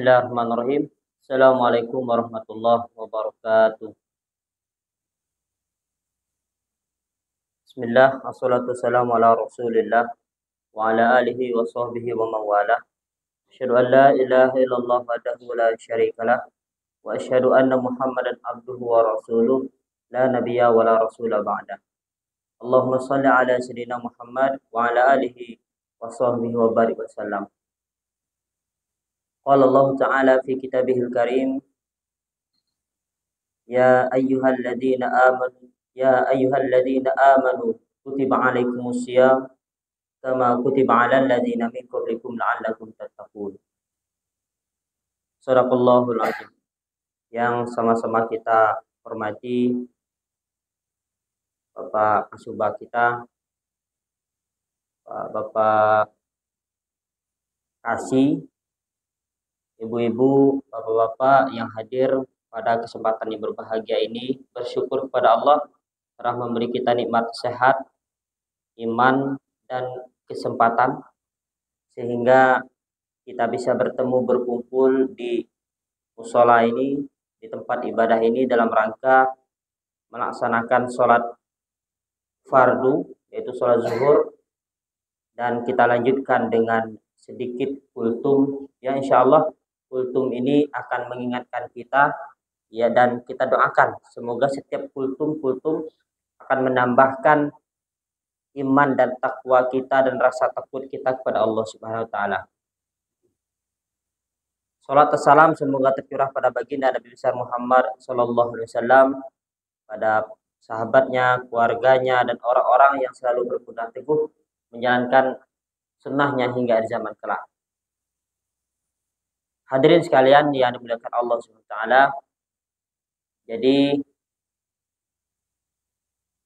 Bismillahirrahmanirrahim. Assalamualaikum warahmatullahi wabarakatuh. Bismillah, assalatu wassalamu ala rasulillah wa ala alihi wa sahbihi wa mawalah. Asyhadu an la ilaha illallah wahdahu la syarikalah wa asyhadu anna Muhammadan abduhu wa rasuluh la nabiyya wa la rasula ba'da. Allahumma shalli ala sayyidina Muhammad wa ala alihi wa sahbihi wa barik wasallam. Qala Allah Ta'ala fi kitabihil karim, ya ayyuhalladzina amanu kutiba alaikumus syiyam kama kutiba alal ladzina min qablikum la'allakum tattaqun. Shadaqallahul azim. Yang sama-sama kita hormati Bapak Kasubag kita, Bapak Kasih, ibu-ibu, bapak-bapak yang hadir pada kesempatan yang berbahagia ini, bersyukur kepada Allah telah memberi kita nikmat sehat, iman, dan kesempatan sehingga kita bisa bertemu berkumpul di mushola ini, di tempat ibadah ini dalam rangka melaksanakan sholat fardu, yaitu sholat zuhur, dan kita lanjutkan dengan sedikit kultum. Ya, insya Allah kultum ini akan mengingatkan kita, ya, dan kita doakan semoga setiap kultum akan menambahkan iman dan takwa kita dan rasa takut kita kepada Allah Subhanahu wa taala. Salat dan salam semoga tercurah pada baginda Nabi besar Muhammad sallallahu alaihi wasallam, pada sahabatnya, keluarganya, dan orang-orang yang selalu berpegang teguh menjalankan sunnahnya hingga di zaman kelak. Hadirin sekalian yang dimuliakan Allah Subhanahu wa taala. Jadi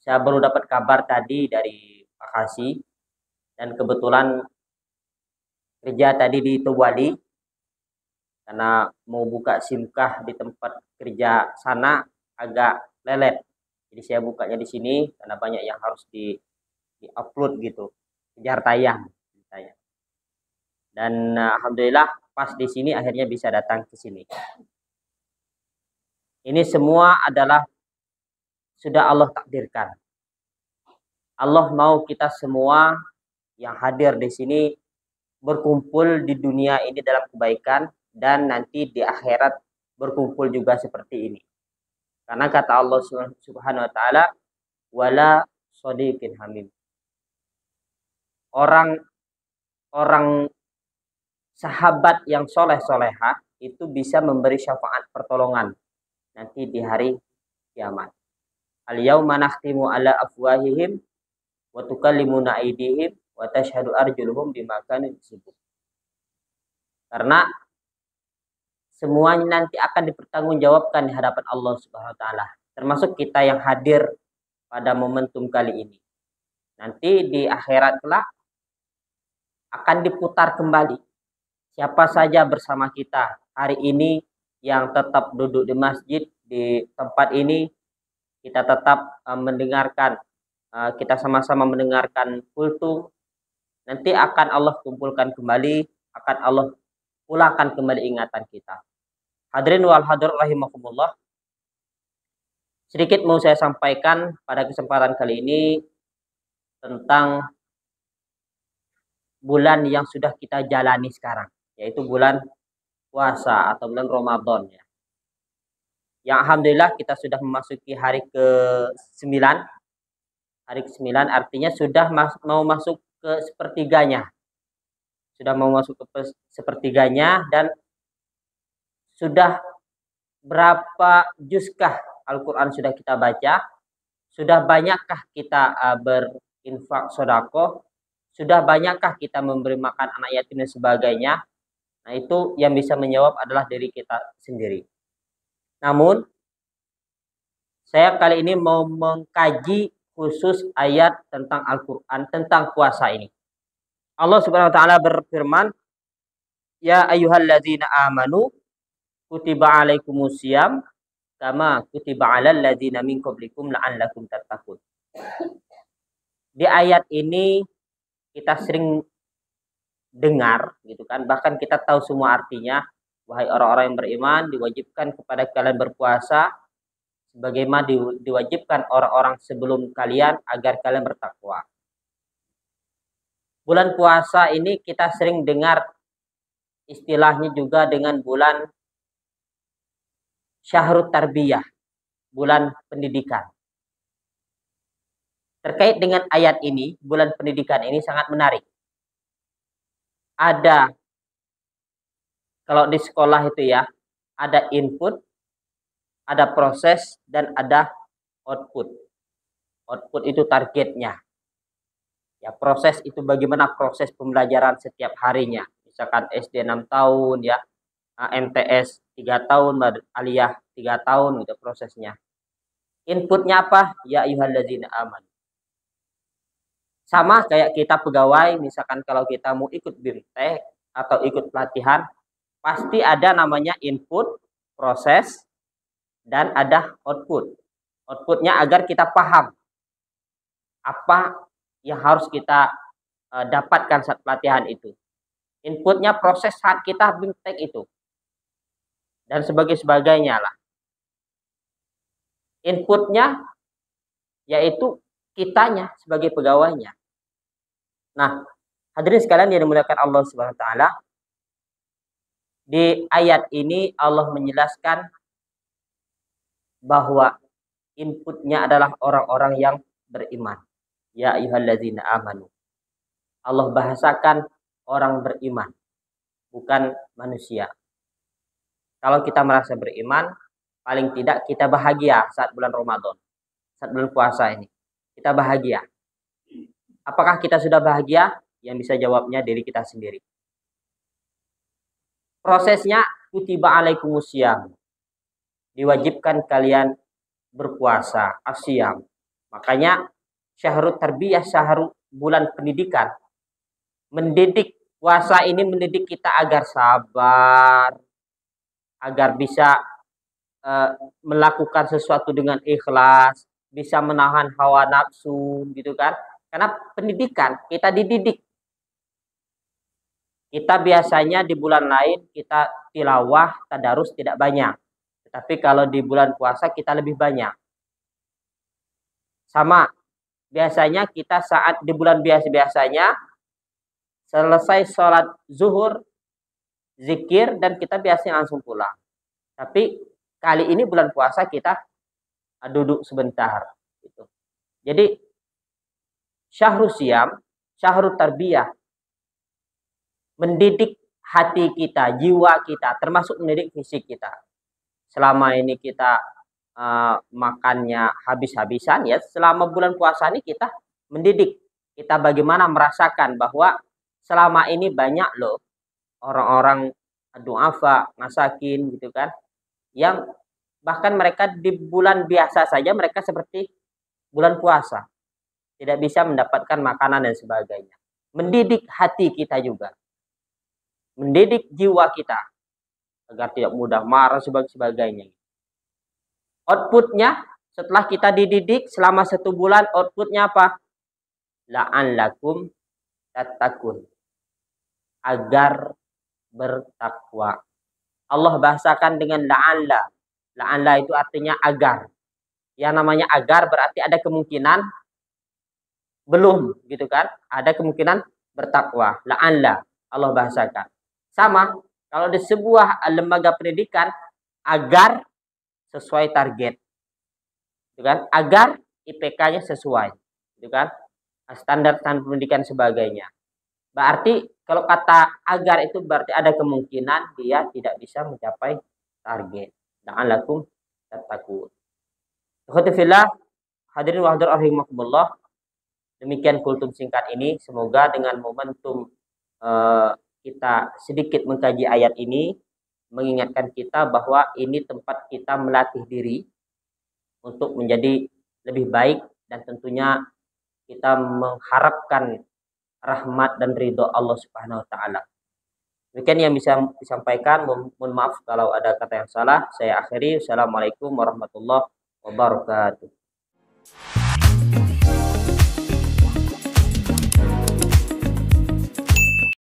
saya baru dapat kabar tadi dari Pak Kasih, dan kebetulan kerja tadi di Tobwali karena mau buka simkah di tempat kerja sana agak lelet. Jadi saya bukanya di sini karena banyak yang harus di-upload gitu, kejar tayang. Dan alhamdulillah pas di sini akhirnya bisa datang ke sini. Ini semua adalah sudah Allah takdirkan. Allah mau kita semua yang hadir di sini berkumpul di dunia ini dalam kebaikan, dan nanti di akhirat berkumpul juga seperti ini. Karena kata Allah Subhanahu wa taala, wala shadiqin hamim. Orang sahabat yang soleh-solehah itu bisa memberi syafaat pertolongan nanti di hari kiamat. Al-yauma nakhtimu ala afwahihim wa tukallimuna aydihim wa tashhadu arjuluhum bima kanu yaksibun. Karena semuanya nanti akan dipertanggungjawabkan di hadapan Allah Subhanahu wa taala, termasuk kita yang hadir pada momentum kali ini. Nanti di akhirat kelak akan diputar kembali siapa saja bersama kita hari ini yang tetap duduk di masjid di tempat ini. Kita tetap mendengarkan, kita sama-sama mendengarkan kultum. Nanti akan Allah kumpulkan kembali, akan Allah pulangkan kembali ingatan kita. Hadirin wal hadir rahimakumullah. Sedikit mau saya sampaikan pada kesempatan kali ini tentang bulan yang sudah kita jalani sekarang, yaitu bulan puasa atau bulan Ramadan, ya. Yang alhamdulillah kita sudah memasuki hari ke-9. Hari ke-9 artinya sudah mau masuk ke sepertiganya. Sudah mau masuk ke sepertiganya, dan sudah berapa juzkah Al-Quran sudah kita baca? Sudah banyakkah kita berinfak sedekah? Sudah banyakkah kita memberi makan anak yatim dan sebagainya? Nah, itu yang bisa menjawab adalah diri kita sendiri. Namun, saya kali ini mau mengkaji khusus ayat tentang Al-Quran, tentang puasa ini. Allah Subhanahu wa taala berfirman, ya ayyuhalladzina amanu kutiba alaikumus syiyam kama kutiba alal ladzina min qablikum la'allakum tattaqun. Di ayat ini kita sering dengar gitu kan, bahkan kita tahu semua artinya, wahai orang-orang yang beriman, diwajibkan kepada kalian berpuasa sebagaimana diwajibkan orang-orang sebelum kalian agar kalian bertakwa. Bulan puasa ini kita sering dengar istilahnya juga dengan bulan Syahrut Tarbiyah, bulan pendidikan. Terkait dengan ayat ini, bulan pendidikan ini sangat menarik. Ada, kalau di sekolah itu ya, ada input, ada proses, dan ada output. Output itu targetnya. Ya, proses itu bagaimana proses pembelajaran setiap harinya. Misalkan SD 6 tahun ya, MTS 3 tahun, aliyah 3 tahun gitu prosesnya. Inputnya apa? Ya ayyuhallazina amanu. Sama kayak kita pegawai, misalkan kalau kita mau ikut BIMTEK atau ikut pelatihan, pasti ada namanya input, proses, dan ada output. Outputnya agar kita paham apa yang harus kita dapatkan saat pelatihan itu. Inputnya proses saat kita BIMTEK itu. Dan sebagainya lah. Inputnya yaitu kitanya sebagai pegawainya. Nah, hadirin sekalian yang dimuliakan Allah Subhanahu wa taala, di ayat ini Allah menjelaskan bahwa inputnya adalah orang-orang yang beriman. Ya ayyuhallazina amanu. Allah bahasakan orang beriman, bukan manusia. Kalau kita merasa beriman, paling tidak kita bahagia saat bulan Ramadan, saat bulan puasa ini. Kita bahagia. Apakah kita sudah bahagia? Yang bisa jawabnya diri kita sendiri. Prosesnya kutiba alaikumusiyam. Diwajibkan kalian berpuasa, asyam. Makanya Syahrut Tarbiyah, syahrut bulan pendidikan. Mendidik, puasa ini mendidik kita agar sabar, agar bisa melakukan sesuatu dengan ikhlas, bisa menahan hawa nafsu gitu kan. Karena pendidikan, kita dididik. Kita biasanya di bulan lain kita tilawah, tadarus tidak banyak. Tetapi kalau di bulan puasa kita lebih banyak. Sama, biasanya kita saat di bulan biasanya selesai sholat zuhur, zikir, dan kita biasanya langsung pulang. Tapi kali ini bulan puasa kita duduk sebentar. Gitu. Jadi Syahrul Siyam, Syahrul Tarbiyah, mendidik hati kita, jiwa kita, termasuk mendidik fisik kita. Selama ini kita makannya habis-habisan ya, selama bulan puasa ini kita mendidik. Kita bagaimana merasakan bahwa selama ini banyak loh orang-orang du'afa, masakin gitu kan, yang bahkan mereka di bulan biasa saja mereka seperti bulan puasa. Tidak bisa mendapatkan makanan dan sebagainya. Mendidik hati kita juga. Mendidik jiwa kita. Agar tidak mudah marah sebagainya. Outputnya setelah kita dididik selama 1 bulan, outputnya apa? La'allakum tattaqun. Agar bertakwa. Allah bahasakan dengan la'alla. La'alla itu artinya agar. Yang namanya agar berarti ada kemungkinan belum gitu kan, ada kemungkinan bertakwa. La'alla Allah bahasakan. Sama kalau di sebuah lembaga pendidikan, agar sesuai target gitu kan, agar IPK-nya sesuai gitu kan, standar pendidikan sebagainya. Berarti kalau kata agar itu berarti ada kemungkinan dia tidak bisa mencapai target. La'allakum tattaqun. Alhamdulillah, hadirin wa hadirat rahimakumullah. Demikian kultum singkat ini. Semoga dengan momentum kita sedikit mengkaji ayat ini, mengingatkan kita bahwa ini tempat kita melatih diri untuk menjadi lebih baik, dan tentunya kita mengharapkan rahmat dan ridho Allah Subhanahu wa taala. Demikian yang bisa disampaikan. Mohon maaf kalau ada kata yang salah. Saya akhiri. Assalamualaikum warahmatullahi wabarakatuh.